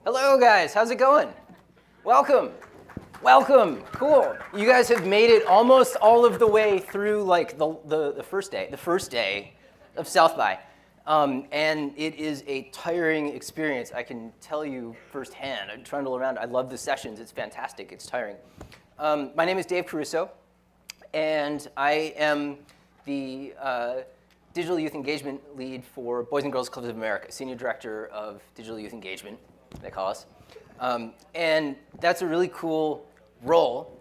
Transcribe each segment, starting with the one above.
Hello, guys. How's it going? Welcome. Welcome. Cool. You guys have made it almost all of the way through like the first day of South by. And it is a tiring experience. I can tell you firsthand. I trundle around. I love the sessions. It's fantastic. It's tiring. My name is Dave Crusoe, and I am the Digital Youth Engagement Lead for Boys and Girls Clubs of America, Senior Director of Digital Youth Engagement, they call us. And that's a really cool role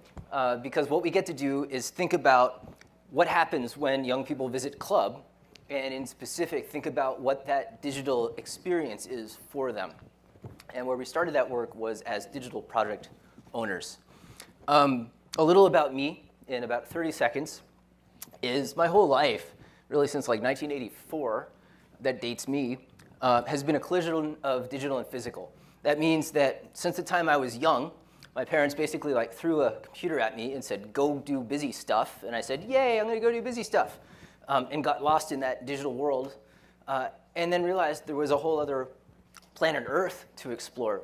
because what we get to do is think about what happens when young people visit club, and in specific, think about what that digital experience is for them. And where we started that work was as digital product owners. A little about me in about 30 seconds is my whole life, really since like 1984, that dates me, has been a collision of digital and physical. That means that since the time I was young, my parents basically like threw a computer at me and said, go do busy stuff. And I said, yay, I'm gonna go do busy stuff. And got lost in that digital world. And then realized there was a whole other planet Earth to explore.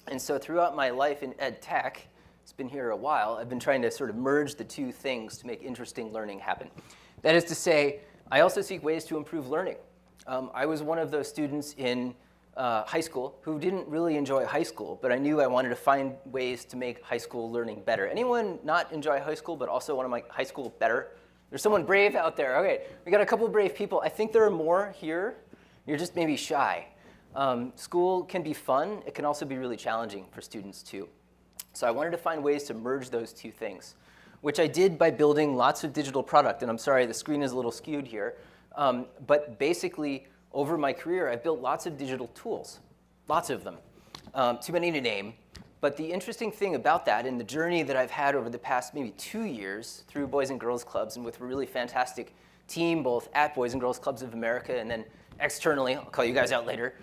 And so throughout my life in ed tech, it's been here a while, I've been trying to sort of merge the two things to make interesting learning happen. That is to say, I also seek ways to improve learning. I was one of those students in high school who didn't really enjoy high school, but I knew I wanted to find ways to make high school learning better. Anyone not enjoy high school, but also want to make high school better? There's someone brave out there. Okay, we got a couple brave people. I think there are more here. You're just maybe shy. School can be fun. It can also be really challenging for students too. So I wanted to find ways to merge those two things, which I did by building lots of digital product. And I'm sorry, the screen is a little skewed here. But basically, over my career, I've built lots of digital tools, lots of them, too many to name. But the interesting thing about that and the journey that I've had over the past maybe 2 years through Boys and Girls Clubs and with a really fantastic team, both at Boys and Girls Clubs of America and then externally, I'll call you guys out later,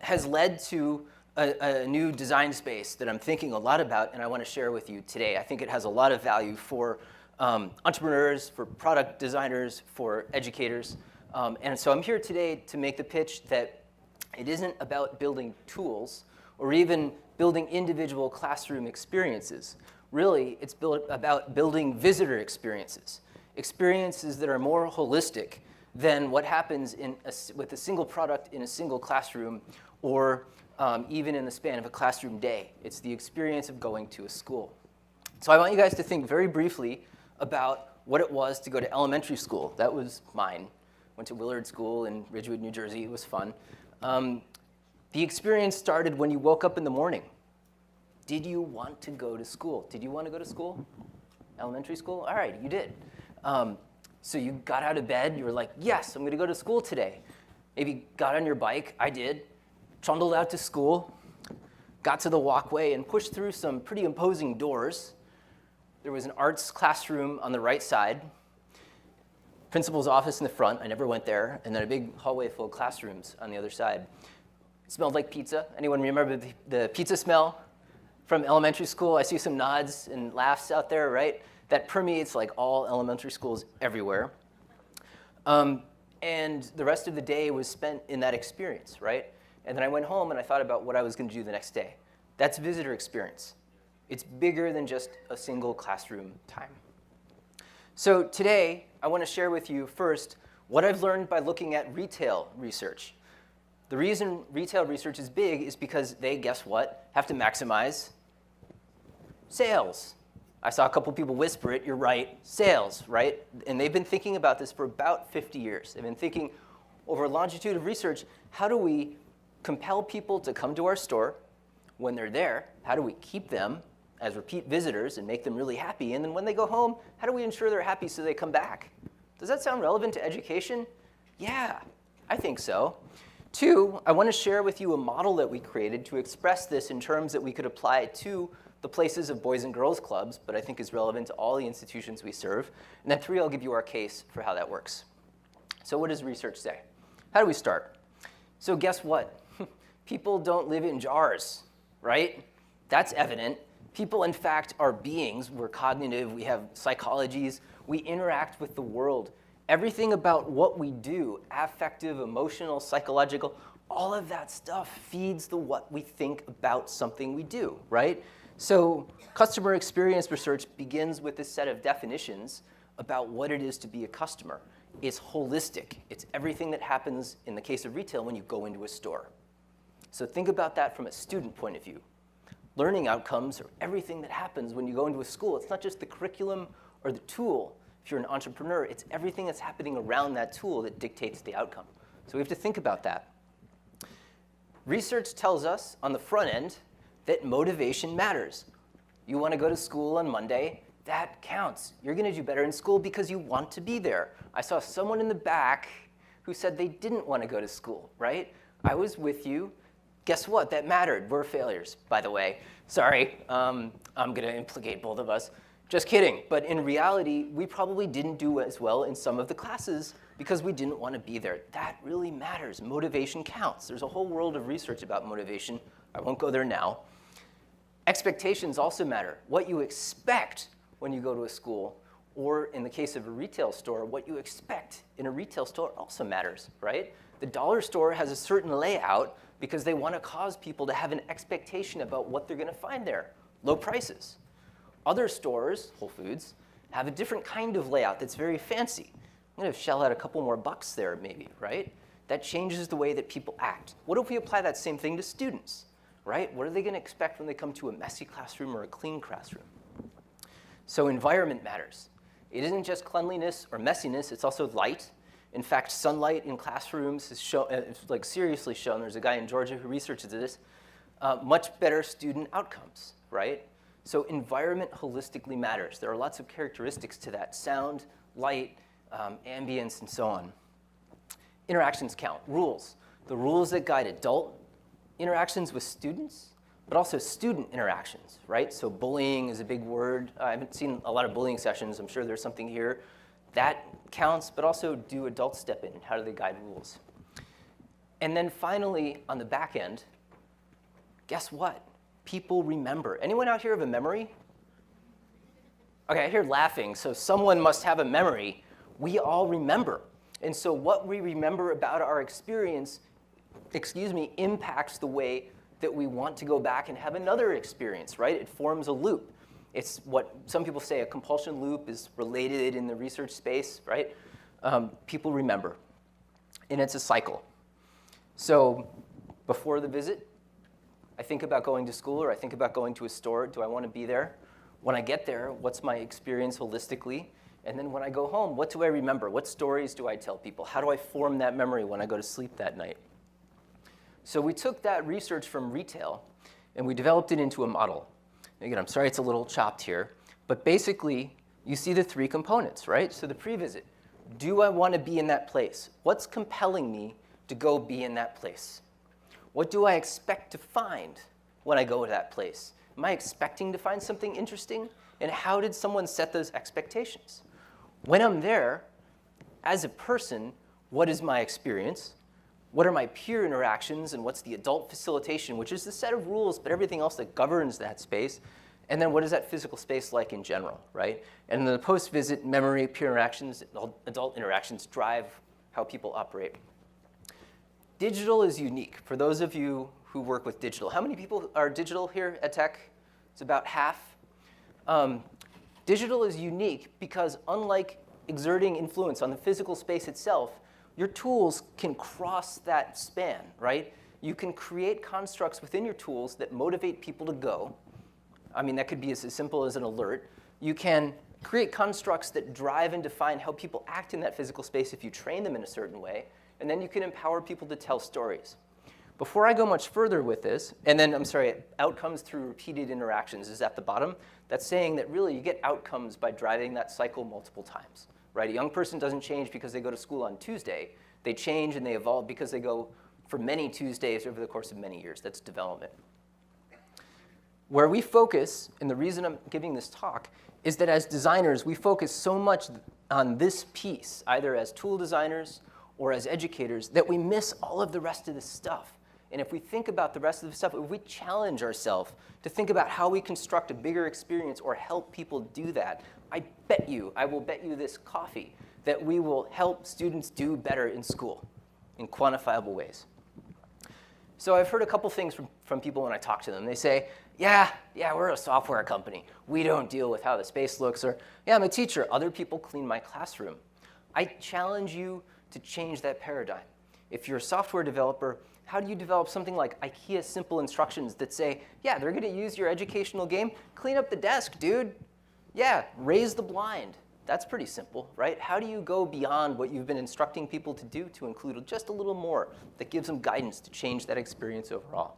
has led to a new design space that I'm thinking a lot about and I want to share with you today. I think it has a lot of value for entrepreneurs, for product designers, for educators. And so I'm here today to make the pitch that it isn't about building tools or even building individual classroom experiences. Really, it's about building visitor experiences, experiences that are more holistic than what happens with a single product in a single classroom or even in the span of a classroom day. It's the experience of going to a school. So I want you guys to think very briefly about what it was to go to elementary school. That was mine. Went to Willard School in Ridgewood, New Jersey. It was fun. The experience started when you woke up in the morning. Did you want to go to school? Did you want to go to school? Elementary school? All right, you did. So you got out of bed. You were like, yes, I'm going to go to school today. Maybe got on your bike. I did. Trundled out to school. Got to the walkway and pushed through some pretty imposing doors. There was an arts classroom on the right side. Principal's office in the front, I never went there, and then a big hallway full of classrooms on the other side. It smelled like pizza. Anyone remember the pizza smell from elementary school? I see some nods and laughs out there, right? That permeates like all elementary schools everywhere. And the rest of the day was spent in that experience, right? And then I went home and I thought about what I was going to do the next day. That's visitor experience. It's bigger than just a single classroom time. So today, I want to share with you first what I've learned by looking at retail research. The reason retail research is big is because they, guess what, have to maximize sales. I saw a couple people whisper it, you're right, sales, right? And they've been thinking about this for about 50 years. They've been thinking over a longitude of research, how do we compel people to come to our store? When they're there, how do we keep them as repeat visitors and make them really happy? And then when they go home, how do we ensure they're happy so they come back? Does that sound relevant to education? Yeah, I think so. 2, I want to share with you a model that we created to express this in terms that we could apply to the places of Boys and Girls Clubs, but I think is relevant to all the institutions we serve. And then 3, I'll give you our case for how that works. So what does research say? How do we start? So guess what? People don't live in jars, right? That's evident. People, in fact, are beings. We're cognitive. We have psychologies. We interact with the world. Everything about what we do, affective, emotional, psychological, All of that stuff feeds the what we think about something we do, right? So customer experience research begins with a set of definitions about what it is to be a customer. It's holistic. It's everything that happens in the case of retail when you go into a store. So think about that from a student point of view. Learning outcomes are everything that happens when you go into a school. It's not just the curriculum or the tool. If you're an entrepreneur, it's everything that's happening around that tool that dictates the outcome. So we have to think about that. Research tells us on the front end that motivation matters. You want to go to school on Monday, that counts. You're going to do better in school because you want to be there. I saw someone in the back who said they didn't want to go to school, right? I was with you. Guess what? That mattered. We're failures, by the way. Sorry, I'm going to implicate both of us. Just kidding. But in reality, we probably didn't do as well in some of the classes because we didn't want to be there. That really matters. Motivation counts. There's a whole world of research about motivation. I won't go there now. Expectations also matter. What you expect when you go to a school, or in the case of a retail store, what you expect in a retail store also matters, right? The dollar store has a certain layout because they want to cause people to have an expectation about what they're going to find there. Low prices. Other stores, Whole Foods, have a different kind of layout that's very fancy. I'm going to shell out a couple more bucks there maybe, right? That changes the way that people act. What if we apply that same thing to students, right? What are they going to expect when they come to a messy classroom or a clean classroom? So environment matters. It isn't just cleanliness or messiness, it's also light. In fact, sunlight in classrooms is seriously shown. There's a guy in Georgia who researches this. Much better student outcomes, right? So environment holistically matters. There are lots of characteristics to that: sound, light, ambience, and so on. Interactions count. Rules. The rules that guide adult interactions with students, but also student interactions, right? So bullying is a big word. I haven't seen a lot of bullying sessions. I'm sure there's something here. That counts, but also do adults step in? How do they guide rules? And then finally, on the back end, guess what? People remember. Anyone out here have a memory? Okay, I hear laughing, so someone must have a memory. We all remember. And so what we remember about our experience, impacts the way that we want to go back and have another experience, right? It forms a loop. It's what some people say a compulsion loop is related in the research space, right? People remember. And it's a cycle. So before the visit, I think about going to school or I think about going to a store. Do I want to be there? When I get there, what's my experience holistically? And then when I go home, what do I remember? What stories do I tell people? How do I form that memory when I go to sleep that night? So we took that research from retail and we developed it into a model. Again, I'm sorry it's a little chopped here, but basically you see the three components, right? So the pre-visit, do I want to be in that place? What's compelling me to go be in that place? What do I expect to find when I go to that place? Am I expecting to find something interesting? And how did someone set those expectations? When I'm there, as a person, what is my experience? What are my peer interactions, and what's the adult facilitation, which is the set of rules, but everything else that governs that space? And then what is that physical space like in general, right? And the post-visit memory, peer interactions, adult interactions drive how people operate. Digital is unique. For those of you who work with digital, how many people are digital here at Tech? It's about half. Digital is unique because unlike exerting influence on the physical space itself, your tools can cross that span, right? You can create constructs within your tools that motivate people to go. I mean, that could be as simple as an alert. You can create constructs that drive and define how people act in that physical space if you train them in a certain way. And then you can empower people to tell stories. Before I go much further with this, and then, outcomes through repeated interactions is at the bottom. That's saying that really you get outcomes by driving that cycle multiple times. Right? A young person doesn't change because they go to school on Tuesday. They change and they evolve because they go for many Tuesdays over the course of many years. That's development. Where we focus, and the reason I'm giving this talk, is that as designers, we focus so much on this piece, either as tool designers or as educators, that we miss all of the rest of this stuff. And if we think about the rest of the stuff, if we challenge ourselves to think about how we construct a bigger experience or help people do that, I will bet you this coffee, that we will help students do better in school in quantifiable ways. So I've heard a couple things from people when I talk to them. They say, yeah, we're a software company. We don't deal with how the space looks. Or, yeah, I'm a teacher. Other people clean my classroom. I challenge you to change that paradigm. If you're a software developer, how do you develop something like IKEA simple instructions that say, yeah, they're going to use your educational game? Clean up the desk, dude. Yeah, raise the blind. That's pretty simple, right? How do you go beyond what you've been instructing people to do to include just a little more that gives them guidance to change that experience overall?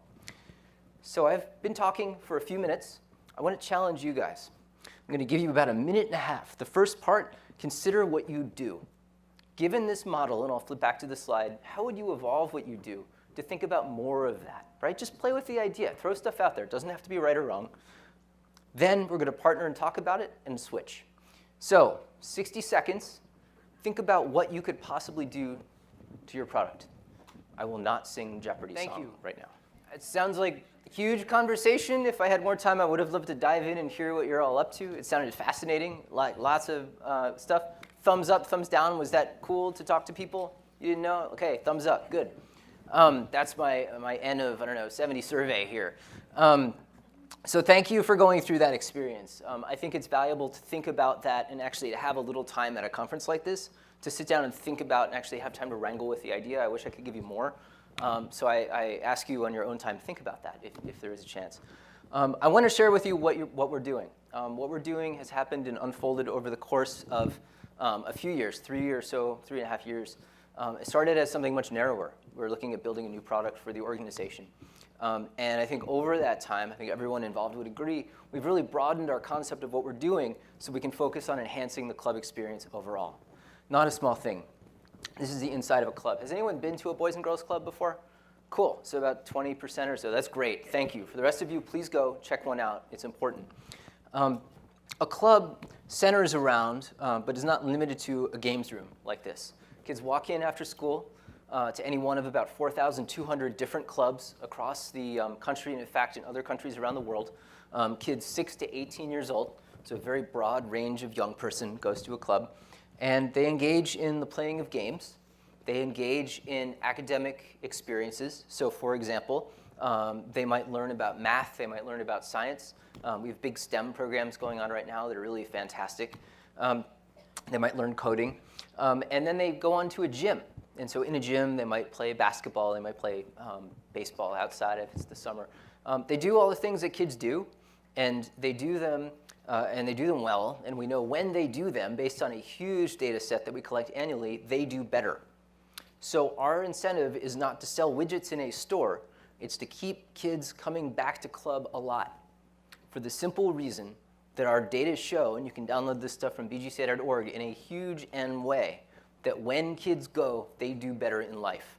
So I've been talking for a few minutes. I want to challenge you guys. I'm going to give you about a minute and a half. The first part, consider what you do. Given this model, and I'll flip back to the slide, how would you evolve what you do to think about more of that, right? Just play with the idea. Throw stuff out there. It doesn't have to be right or wrong. Then we're going to partner and talk about it and switch. So 60 seconds. Think about what you could possibly do to your product. I will not sing Jeopardy song right now. It sounds like a huge conversation. If I had more time, I would have loved to dive in and hear what you're all up to. It sounded fascinating, like lots of stuff. Thumbs up, thumbs down. Was that cool to talk to people? You didn't know? OK, thumbs up. Good. That's my N of, 70 survey here. So thank you for going through that experience. I think it's valuable to think about that and actually to have a little time at a conference like this to sit down and think about and actually have time to wrangle with the idea. I wish I could give you more. So I ask you on your own time to think about that if there is a chance. I want to share with you what we're doing. What we're doing has happened and unfolded over the course of a few years, 3.5 years. It started as something much narrower. We were looking at building a new product for the organization. And I think over that time, I think everyone involved would agree, we've really broadened our concept of what we're doing so we can focus on enhancing the club experience overall. Not a small thing. This is the inside of a club. Has anyone been to a Boys and Girls Club before? Cool. So about 20% or so. That's great. Thank you. For the rest of you, please go check one out. It's important. A club centers around, but is not limited to a games room like this. Kids walk in after school to any one of about 4,200 different clubs across the country, and in fact, in other countries around the world. Kids 6 to 18 years old, so a very broad range of young person goes to a club. And they engage in the playing of games. They engage in academic experiences. So for example, they might learn about math. They might learn about science. We have big STEM programs going on right now that are really fantastic. They might learn coding. And then they go on to a gym. And so in a gym, they might play basketball. They might play baseball outside if it's the summer. They do all the things that kids do, and they do them well. And we know when they do them, based on a huge data set that we collect annually, they do better. So our incentive is not to sell widgets in a store. It's to keep kids coming back to club a lot, for the simple reason that our data show, and you can download this stuff from bgca.org in a huge N way, that when kids go, they do better in life.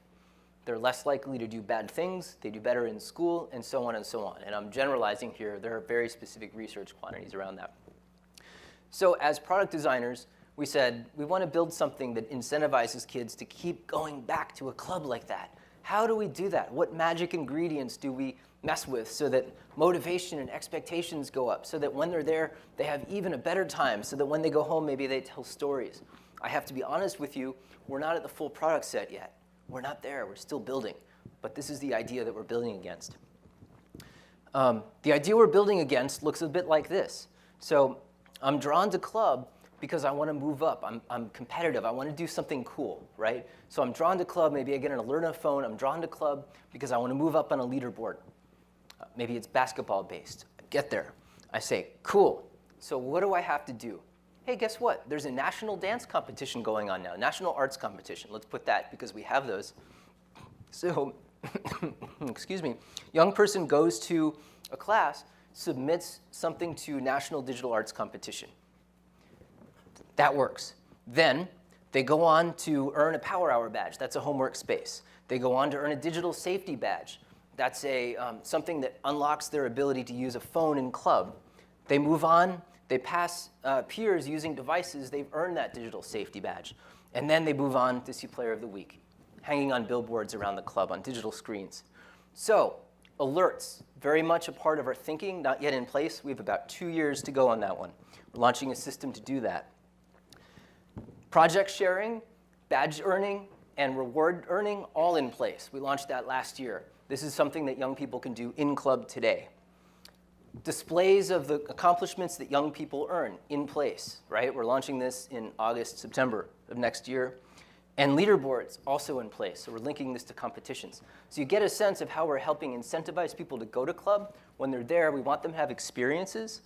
They're less likely to do bad things, they do better in school, and so on and so on. And I'm generalizing here. There are very specific research quantities around that. So as product designers, we said, we want to build something that incentivizes kids to keep going back to a club like that. How do we do that? What magic ingredients do we mess with so that motivation and expectations go up, so that when they're there, they have even a better time, so that when they go home, maybe they tell stories? I have to be honest with you, we're not at the full product set yet. We're not there, we're still building. But this is the idea that we're building against. The idea we're building against looks a bit like this. So I'm drawn to club because I want to move up. I'm competitive. I want to do something cool, right? So I'm drawn to club. Maybe I get an alert on a phone. I'm drawn to club because I want to move up on a leaderboard. Maybe it's basketball based. I get there. I say, cool. So what do I have to do? Hey, guess what? There's a national dance competition going on now, national arts competition. Let's put that because we have those. So, excuse me, young person goes to a class, submits something to national digital arts competition. That works. Then they go on to earn a Power Hour badge. That's a homework space. They go on to earn a digital safety badge. That's something that unlocks their ability to use a phone in club. They move on. They pass peers using devices. They've earned that digital safety badge. And then they move on to see Player of the Week, hanging on billboards around the club on digital screens. So alerts, very much a part of our thinking, not yet in place. We have about 2 years to go on that one. We're launching a system to do that. Project sharing, badge earning, and reward earning, all in place. We launched that last year. This is something that young people can do in club today. Displays of the accomplishments that young people earn in place, right? We're launching this in August, September of next year. And leaderboards also in place, so we're linking this to competitions. So you get a sense of how we're helping incentivize people to go to club. When they're there, we want them to have experiences.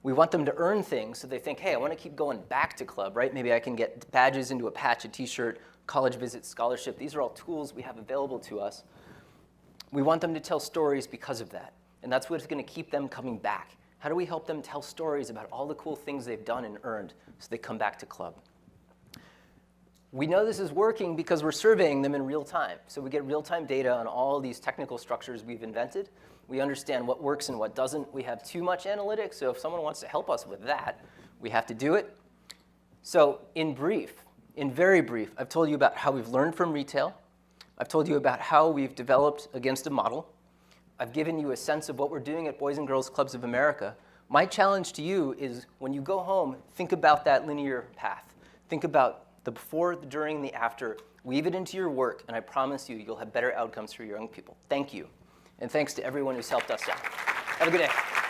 We want them to earn things, so they think, hey, I want to keep going back to club, right? Maybe I can get badges into a patch, a t-shirt, college visit, scholarship. These are all tools we have available to us. We want them to tell stories because of that. And that's what's going to keep them coming back. How do we help them tell stories about all the cool things they've done and earned so they come back to club? We know this is working because we're surveying them in real time. So we get real-time data on all these technical structures we've invented. We understand what works and what doesn't. We have too much analytics, so if someone wants to help us with that, we have to do it. So in very brief, I've told you about how we've learned from retail. I've told you about how we've developed against a model. I've given you a sense of what we're doing at Boys and Girls Clubs of America. My challenge to you is when you go home, think about that linear path. Think about the before, the during, the after. Weave it into your work, and I promise you, you'll have better outcomes for your young people. Thank you. And thanks to everyone who's helped us out. Have a good day.